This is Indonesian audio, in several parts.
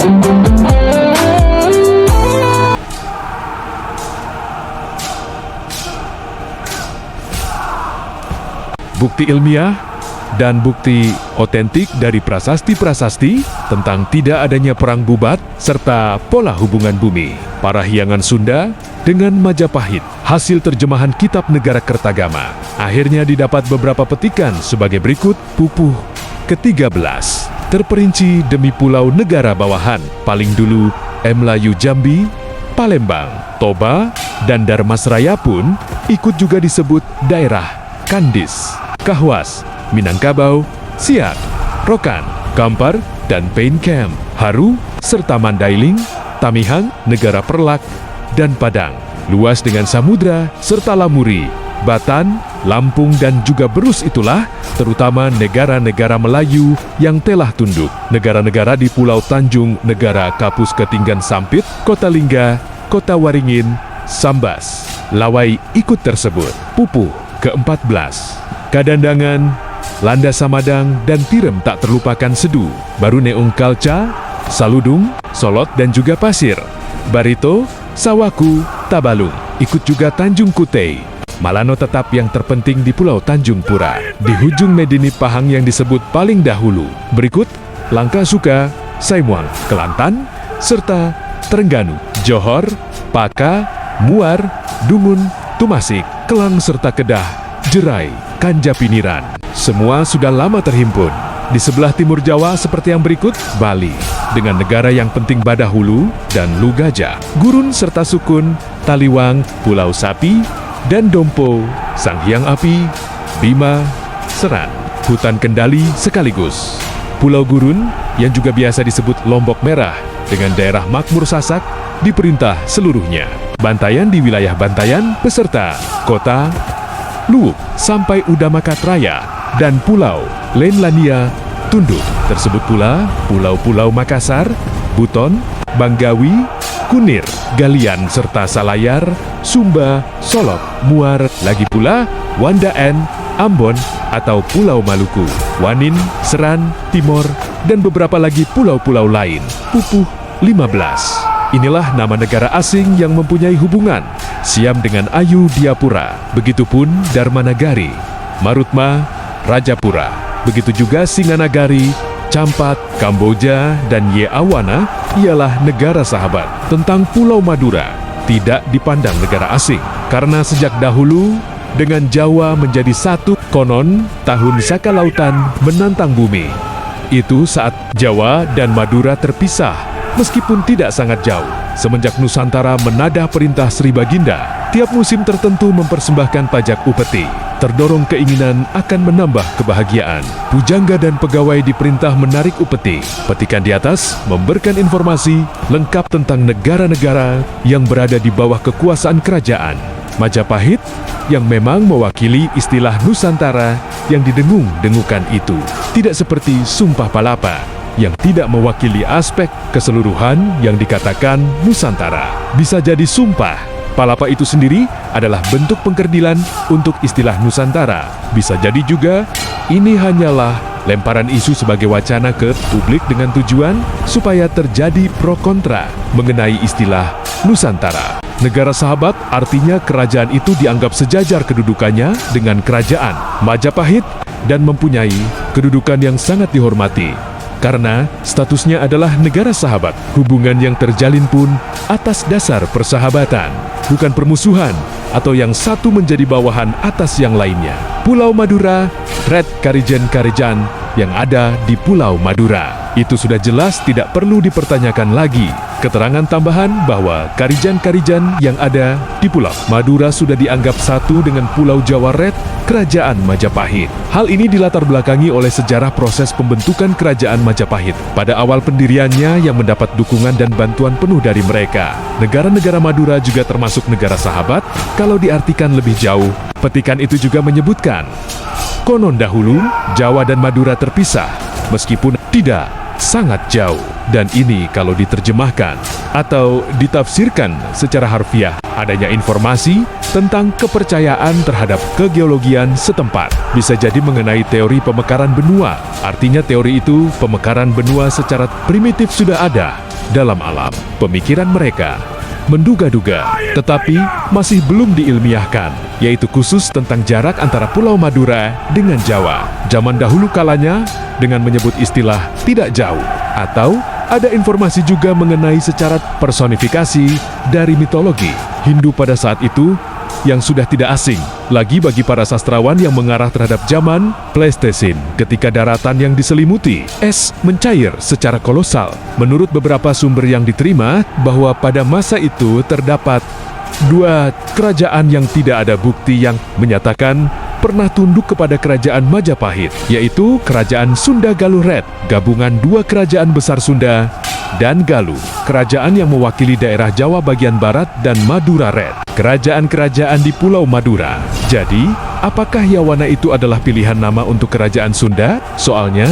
Bukti ilmiah dan bukti otentik dari prasasti-prasasti tentang tidak adanya perang bubat serta pola hubungan bumi. Parahyangan Sunda dengan Majapahit, hasil terjemahan Kitab Negara Kertagama. Akhirnya didapat beberapa petikan sebagai berikut. Pupuh ke-13 terperinci demi pulau negara bawahan. Paling dulu Melayu Jambi, Palembang, Toba, dan Darmasraya pun ikut juga disebut daerah Kandis, Kahuas, Minangkabau, Siak, Rokan, Kampar, dan Pain Camp, Haru, serta Mandailing, Tamihang, Negara Perlak, dan Padang. Luas dengan samudra, serta Lamuri, Batan, Lampung, dan juga Berus itulah terutama negara-negara Melayu yang telah tunduk. Negara-negara di Pulau Tanjung, Negara Kapus Ketinggan Sampit, Kota Lingga, Kota Waringin, Sambas, Lawai ikut tersebut. Pupuh ke-14 Kadandangan, Landa Samadang, dan Tirem tak terlupakan Sedu, Baru Neung Kalca, Saludung, Solot, dan juga Pasir, Barito, Sawaku, Tabalung. Ikut juga Tanjung Kutei. Malano tetap yang terpenting di Pulau Tanjung Pura. Di hujung Medini Pahang yang disebut paling dahulu. Berikut Langka Suka, Saimuang, Kelantan, serta Terengganu, Johor, Paka, Muar, Dungun, Tumasik, Kelang, serta Kedah, Jerai, Kanjapiniran. Semua sudah lama terhimpun. Di sebelah timur Jawa seperti yang berikut, Bali, dengan negara yang penting Badahulu dan Lugajah, Gurun serta Sukun, Taliwang, Pulau Sapi, dan Dompo, Sang Hyang Api, Bima, Seran, hutan Kendali sekaligus. Pulau Gurun, yang juga biasa disebut Lombok Merah, dengan daerah makmur Sasak, diperintah seluruhnya. Bantayan di wilayah Bantayan, beserta Kota Luwuk, sampai Udamakat Raya, dan Pulau Lenlania tunduk. Tersebut pula Pulau-Pulau Makassar, Buton, Banggawi, Kunir, Galian, serta Salayar, Sumba, Solok, Muar, lagi pula Wandaan, Ambon atau Pulau Maluku, Wanin, Seran, Timor, dan beberapa lagi pulau-pulau lain. Pupuh 15. Inilah nama negara asing yang mempunyai hubungan Siam dengan Ayudhya-pura. Begitupun Dharmanagari, Marutma, Rajapura. Begitu juga Singanagari, Campat, Kamboja, dan Yeawana ialah negara sahabat. Tentang Pulau Madura, tidak dipandang negara asing. Karena sejak dahulu, dengan Jawa menjadi satu, konon tahun Saka Lautan menantang bumi. Itu saat Jawa dan Madura terpisah, meskipun tidak sangat jauh. Semenjak Nusantara menadah perintah Sri Baginda, tiap musim tertentu mempersembahkan pajak upeti. Terdorong keinginan akan menambah kebahagiaan, pujangga dan pegawai diperintah menarik upeti. Petikan di atas memberikan informasi lengkap tentang negara-negara yang berada di bawah kekuasaan kerajaan Majapahit, yang memang mewakili istilah Nusantara yang didengung-dengungkan itu. Tidak seperti Sumpah Palapa, yang tidak mewakili aspek keseluruhan yang dikatakan Nusantara. Bisa jadi Sumpah Palapa itu sendiri adalah bentuk pengkerdilan untuk istilah Nusantara. Bisa jadi juga ini hanyalah lemparan isu sebagai wacana ke publik dengan tujuan supaya terjadi pro kontra mengenai istilah Nusantara. Negara sahabat artinya kerajaan itu dianggap sejajar kedudukannya dengan kerajaan Majapahit dan mempunyai kedudukan yang sangat dihormati. Karena statusnya adalah negara sahabat, hubungan yang terjalin pun atas dasar persahabatan, bukan permusuhan atau yang satu menjadi bawahan atas yang lainnya. Pulau Madura, Red Karijan-Karijan yang ada di Pulau Madura. Itu sudah jelas tidak perlu dipertanyakan lagi. Keterangan tambahan bahwa Karijan-Karijan yang ada di Pulau Madura sudah dianggap satu dengan Pulau Jawa Red, Kerajaan Majapahit. Hal ini dilatar belakangi oleh sejarah proses pembentukan Kerajaan Majapahit. Pada awal pendiriannya yang mendapat dukungan dan bantuan penuh dari mereka. Negara-negara Madura juga termasuk negara sahabat kalau diartikan lebih jauh. Petikan itu juga menyebutkan, konon dahulu Jawa dan Madura terpisah, meskipun tidak sangat jauh. Dan ini kalau diterjemahkan atau ditafsirkan secara harfiah, adanya informasi tentang kepercayaan terhadap kegeologian setempat. Bisa jadi mengenai teori pemekaran benua. Artinya teori itu pemekaran benua secara primitif sudah ada dalam alam. Pemikiran mereka menduga-duga, tetapi masih belum diilmiahkan, yaitu khusus tentang jarak antara Pulau Madura dengan Jawa. Zaman dahulu kalanya dengan menyebut istilah tidak jauh, atau ada informasi juga mengenai secara personifikasi dari mitologi Hindu pada saat itu yang sudah tidak asing lagi bagi para sastrawan yang mengarah terhadap zaman Pleistocene, ketika daratan yang diselimuti es mencair secara kolosal. Menurut beberapa sumber yang diterima, bahwa pada masa itu terdapat dua kerajaan yang tidak ada bukti yang menyatakan pernah tunduk kepada kerajaan Majapahit, yaitu kerajaan Sunda Galuh Red, gabungan dua kerajaan besar Sunda dan Galuh, kerajaan yang mewakili daerah Jawa bagian barat, dan Madura Red, kerajaan-kerajaan di Pulau Madura. Jadi, apakah Yawana itu adalah pilihan nama untuk kerajaan Sunda? Soalnya,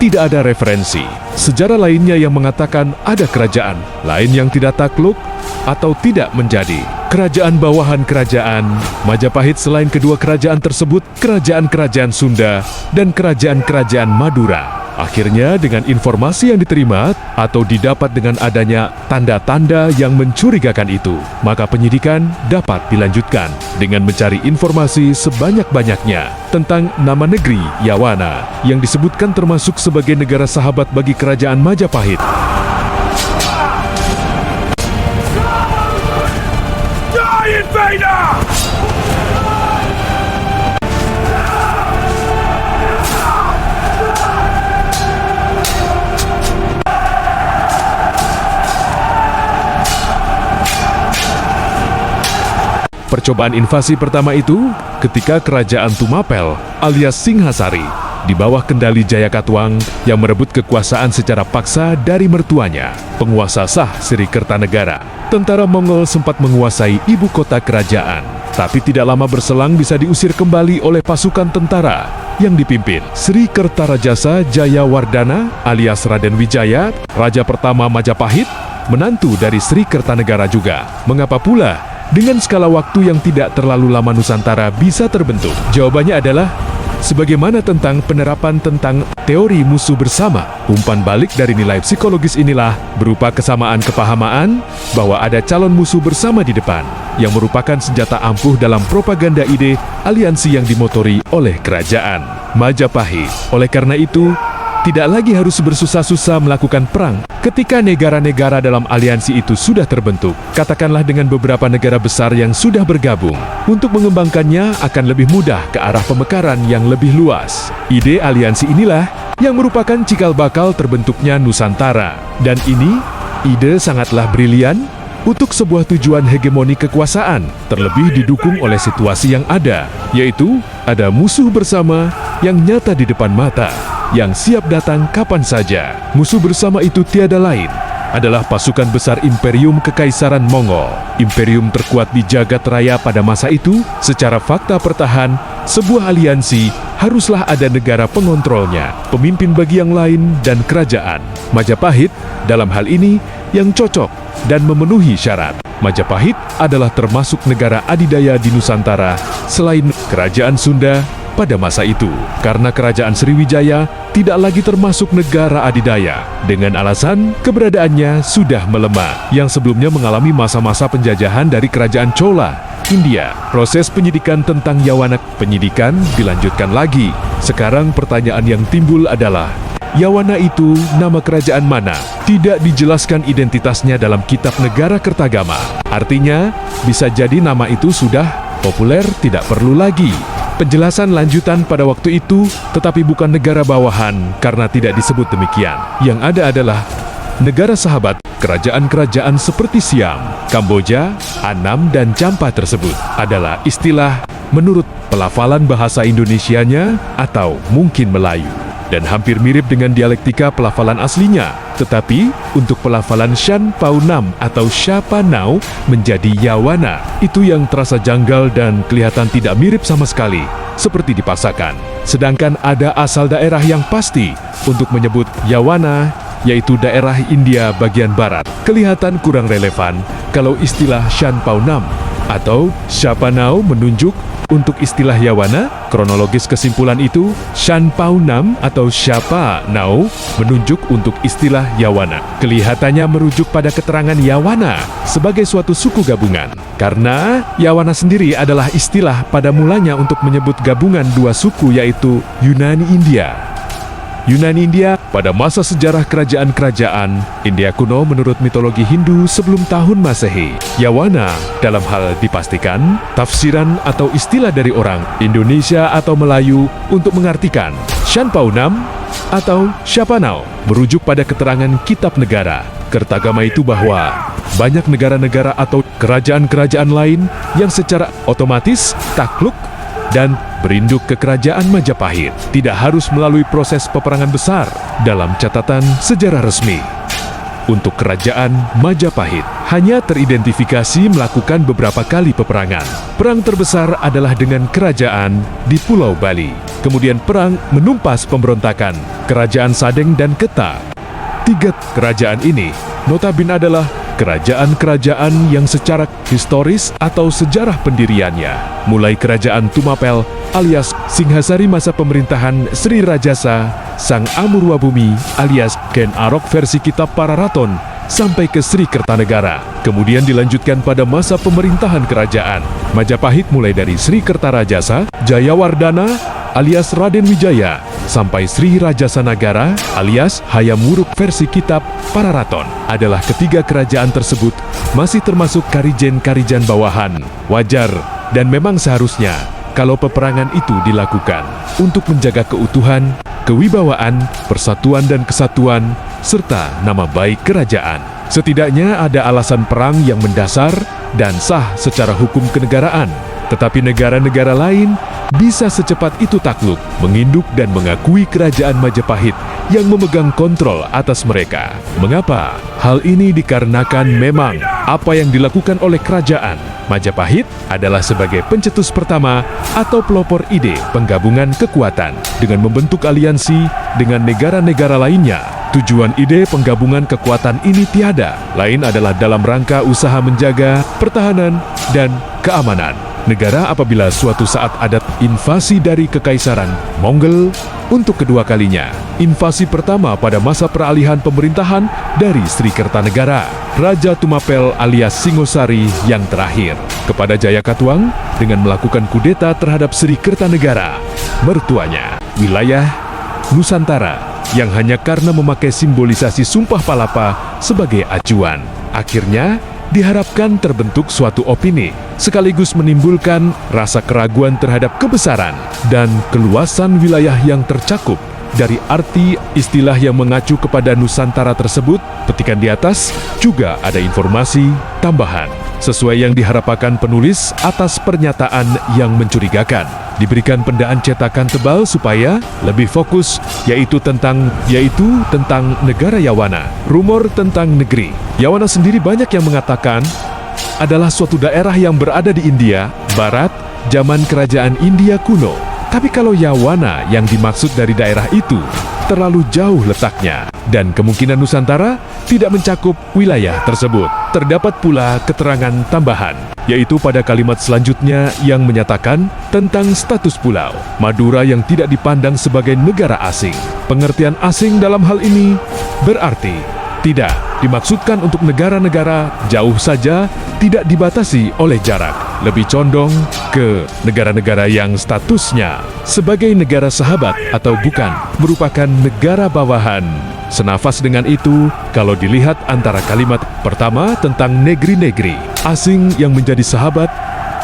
tidak ada referensi sejarah lainnya yang mengatakan ada kerajaan lain yang tidak takluk atau tidak menjadi kerajaan bawahan kerajaan Majapahit selain kedua kerajaan tersebut, kerajaan-kerajaan Sunda dan kerajaan-kerajaan Madura. Akhirnya dengan informasi yang diterima atau didapat dengan adanya tanda-tanda yang mencurigakan itu, maka penyidikan dapat dilanjutkan dengan mencari informasi sebanyak-banyaknya tentang nama negeri Yawana yang disebutkan termasuk sebagai negara sahabat bagi kerajaan Majapahit. Percobaan invasi pertama itu ketika kerajaan Tumapel alias Singhasari di bawah kendali Jayakatwang yang merebut kekuasaan secara paksa dari mertuanya, penguasa sah Sri Kertanegara. Tentara Mongol sempat menguasai ibu kota kerajaan, tapi tidak lama berselang bisa diusir kembali oleh pasukan tentara yang dipimpin Sri Kertarajasa Jayawardana alias Raden Wijaya, raja pertama Majapahit, menantu dari Sri Kertanegara juga. Mengapa pula dengan skala waktu yang tidak terlalu lama Nusantara bisa terbentuk? Jawabannya adalah sebagaimana tentang penerapan tentang teori musuh bersama. Umpan balik dari nilai psikologis inilah berupa kesamaan kepahaman bahwa ada calon musuh bersama di depan, yang merupakan senjata ampuh dalam propaganda ide aliansi yang dimotori oleh kerajaan Majapahit. Oleh karena itu, tidak lagi harus bersusah-susah melakukan perang ketika negara-negara dalam aliansi itu sudah terbentuk. Katakanlah dengan beberapa negara besar yang sudah bergabung. Untuk mengembangkannya akan lebih mudah ke arah pemekaran yang lebih luas. Ide aliansi inilah yang merupakan cikal bakal terbentuknya Nusantara. Dan ini ide sangatlah brilian untuk sebuah tujuan hegemoni kekuasaan, terlebih didukung oleh situasi yang ada, yaitu ada musuh bersama yang nyata di depan mata, yang siap datang kapan saja. Musuh bersama itu tiada lain adalah pasukan besar Imperium Kekaisaran Mongol. Imperium terkuat di jagat raya pada masa itu. Secara fakta pertahan, sebuah aliansi haruslah ada negara pengontrolnya, pemimpin bagi yang lain, dan kerajaan. Majapahit dalam hal ini yang cocok dan memenuhi syarat. Majapahit adalah termasuk negara adidaya di Nusantara selain kerajaan Sunda pada masa itu, karena kerajaan Sriwijaya tidak lagi termasuk negara adidaya dengan alasan keberadaannya sudah melemah yang sebelumnya mengalami masa-masa penjajahan dari kerajaan Chola, India. Proses penyidikan tentang Yawana penyidikan dilanjutkan lagi. Sekarang pertanyaan yang timbul adalah, Yawana itu nama kerajaan mana? Tidak dijelaskan identitasnya dalam kitab negara Kertagama. Artinya, bisa jadi nama itu sudah populer, tidak perlu lagi penjelasan lanjutan pada waktu itu, tetapi bukan negara bawahan karena tidak disebut demikian. Yang ada adalah negara sahabat kerajaan-kerajaan seperti Siam, Kamboja, Annam, dan Champa tersebut adalah istilah menurut pelafalan bahasa Indonesianya atau mungkin Melayu, dan hampir mirip dengan dialektika pelafalan aslinya. Tetapi untuk pelafalan Shan Pau Nam atau Siapa Nau menjadi Yawana, itu yang terasa janggal dan kelihatan tidak mirip sama sekali, seperti dipaksakan. Sedangkan ada asal daerah yang pasti untuk menyebut Yawana, yaitu daerah India bagian barat. Kelihatan kurang relevan kalau istilah Shan Pau Nam atau Siapa Nau menunjuk untuk istilah Yawana, kronologis kesimpulan itu, Shan Pao Nam atau Siapa Nao menunjuk untuk istilah Yawana. Kelihatannya merujuk pada keterangan Yawana sebagai suatu suku gabungan. Karena Yawana sendiri adalah istilah pada mulanya untuk menyebut gabungan dua suku yaitu Yunani India. Yunani India pada masa sejarah kerajaan-kerajaan India kuno menurut mitologi Hindu sebelum tahun Masehi. Yawana dalam hal dipastikan tafsiran atau istilah dari orang Indonesia atau Melayu untuk mengartikan Shan Pao Nam atau Siapa Nao merujuk pada keterangan kitab negara Kertagama itu bahwa banyak negara-negara atau kerajaan-kerajaan lain yang secara otomatis takluk dan berinduk ke kerajaan Majapahit, tidak harus melalui proses peperangan besar dalam catatan sejarah resmi. Untuk kerajaan Majapahit, hanya teridentifikasi melakukan beberapa kali peperangan. Perang terbesar adalah dengan kerajaan di Pulau Bali. Kemudian perang menumpas pemberontakan Kerajaan Sadeng dan Keta. Tiga kerajaan ini notabene adalah kerajaan-kerajaan yang secara historis atau sejarah pendiriannya, mulai Kerajaan Tumapel alias Singhasari masa pemerintahan Sri Rajasa, Sang Amurwabumi alias Ken Arok versi kitab Pararaton, sampai ke Sri Kertanegara. Kemudian dilanjutkan pada masa pemerintahan kerajaan Majapahit mulai dari Sri Kertarajasa, Jayawardana alias Raden Wijaya, sampai Sri Rajasa Nagara alias Hayam Wuruk versi kitab Pararaton. Adalah ketiga kerajaan tersebut masih termasuk karijen-karijan bawahan. Wajar dan memang seharusnya kalau peperangan itu dilakukan untuk menjaga keutuhan, kewibawaan, persatuan dan kesatuan, serta nama baik kerajaan. Setidaknya ada alasan perang yang mendasar dan sah secara hukum kenegaraan. Tetapi negara-negara lain bisa secepat itu takluk, menginduk dan mengakui kerajaan Majapahit yang memegang kontrol atas mereka. Mengapa? Hal ini dikarenakan memang apa yang dilakukan oleh kerajaan Majapahit adalah sebagai pencetus pertama atau pelopor ide penggabungan kekuatan dengan membentuk aliansi dengan negara-negara lainnya. Tujuan ide penggabungan kekuatan ini tiada lain adalah dalam rangka usaha menjaga pertahanan dan keamanan negara apabila suatu saat ada invasi dari Kekaisaran Mongol untuk kedua kalinya. Invasi pertama pada masa peralihan pemerintahan dari Sri Kertanegara, Raja Tumapel alias Singosari yang terakhir, kepada Jayakatwang dengan melakukan kudeta terhadap Sri Kertanegara, mertuanya, wilayah Nusantara, yang hanya karena memakai simbolisasi Sumpah Palapa sebagai acuan. Akhirnya, diharapkan terbentuk suatu opini, sekaligus menimbulkan rasa keraguan terhadap kebesaran dan keluasan wilayah yang tercakup. Dari arti istilah yang mengacu kepada Nusantara tersebut, petikan di atas juga ada informasi tambahan, sesuai yang diharapkan penulis atas pernyataan yang mencurigakan. Diberikan pendaan cetakan tebal supaya lebih fokus, yaitu tentang negara Yawana. Rumor tentang negeri Yawana sendiri banyak yang mengatakan adalah suatu daerah yang berada di India Barat zaman kerajaan India kuno. Tapi kalau Yawana yang dimaksud dari daerah itu terlalu jauh letaknya, dan kemungkinan Nusantara tidak mencakup wilayah tersebut. Terdapat pula keterangan tambahan, yaitu pada kalimat selanjutnya yang menyatakan tentang status pulau Madura yang tidak dipandang sebagai negara asing. Pengertian asing dalam hal ini berarti tidak dimaksudkan untuk negara-negara jauh saja, tidak dibatasi oleh jarak, lebih condong ke negara-negara yang statusnya sebagai negara sahabat atau bukan, merupakan negara bawahan. Senafas dengan itu, kalau dilihat antara kalimat pertama tentang negeri-negeri asing yang menjadi sahabat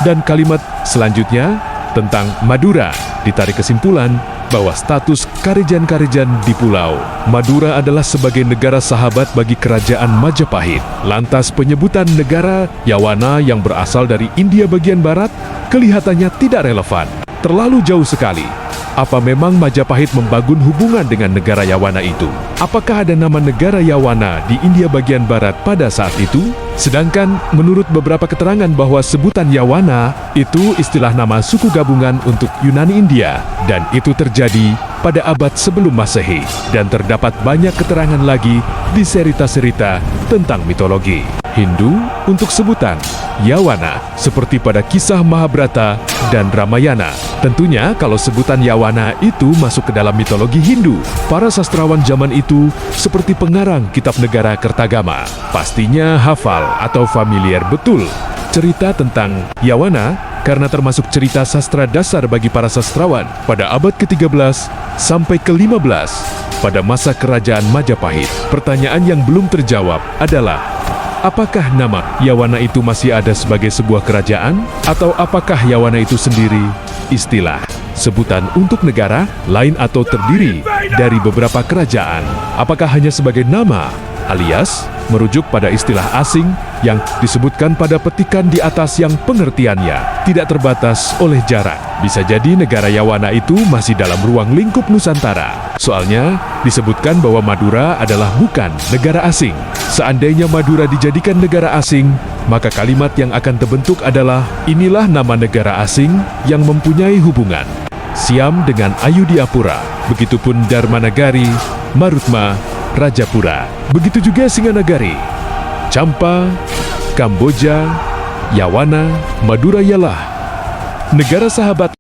dan kalimat selanjutnya tentang Madura, ditarik kesimpulan bahwa status karijan-karijan di Pulau Madura adalah sebagai negara sahabat bagi kerajaan Majapahit. Lantas penyebutan negara Yawana yang berasal dari India bagian barat kelihatannya tidak relevan, terlalu jauh sekali. Apa memang Majapahit membangun hubungan dengan negara Yawana itu? Apakah ada nama negara Yawana di India bagian barat pada saat itu? Sedangkan menurut beberapa keterangan bahwa sebutan Yawana itu istilah nama suku gabungan untuk Yunani India, dan itu terjadi pada abad sebelum Masehi, dan terdapat banyak keterangan lagi di cerita-cerita tentang mitologi Hindu untuk sebutan Yawana, seperti pada kisah Mahabharata dan Ramayana. Tentunya kalau sebutan Yawana itu masuk ke dalam mitologi Hindu. Para sastrawan zaman itu seperti pengarang kitab negara Kertagama, pastinya hafal atau familiar betul cerita tentang Yawana karena termasuk cerita sastra dasar bagi para sastrawan pada abad ke-13 sampai ke-15 pada masa kerajaan Majapahit. Pertanyaan yang belum terjawab adalah, apakah nama Yawana itu masih ada sebagai sebuah kerajaan? Atau apakah Yawana itu sendiri istilah, sebutan untuk negara lain atau terdiri dari beberapa kerajaan? Apakah hanya sebagai nama, alias merujuk pada istilah asing yang disebutkan pada petikan di atas yang pengertiannya tidak terbatas oleh jarak? Bisa jadi negara Yawana itu masih dalam ruang lingkup Nusantara. Soalnya disebutkan bahwa Madura adalah bukan negara asing. Seandainya Madura dijadikan negara asing, maka kalimat yang akan terbentuk adalah, inilah nama negara asing yang mempunyai hubungan Siam dengan Ayudiapura. Begitupun Dharmanagari, Marutma, Rajapura. Begitu juga Singanagari, Champa, Kamboja, Yawana, Madura ialah negara sahabat